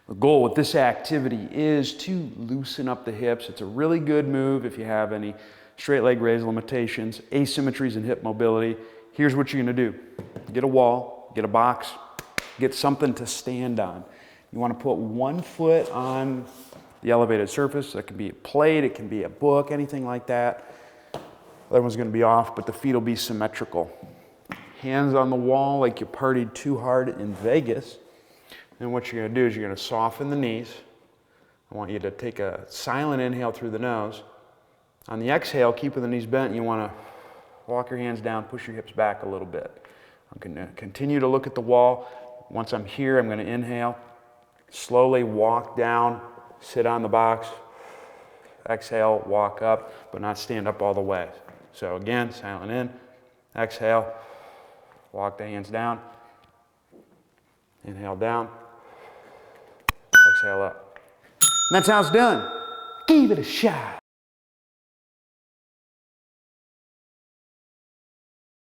The goal with this activity is to loosen up the hips. It's a really good move if you have any straight leg raise limitations, asymmetries in hip mobility. Here's what you're gonna do. Get a wall, get a box, get something to stand on. You wanna put one foot on the elevated surface. That can be a plate, it can be a book, anything like that. The other one's gonna be off, but the feet will be symmetrical. Hands on the wall like you partied too hard in Vegas. And what you're gonna do is you're gonna soften the knees. I want you to take a silent inhale through the nose. On the exhale, keeping the knees bent, you wanna walk your hands down, push your hips back a little bit. I'm gonna continue to look at the wall. Once I'm here, I'm gonna inhale, slowly walk down, sit on the box, exhale, walk up, but not stand up all the way. So again, silent in, exhale, walk the hands down, inhale down, exhale up. And that's how it's done. Give it a shot.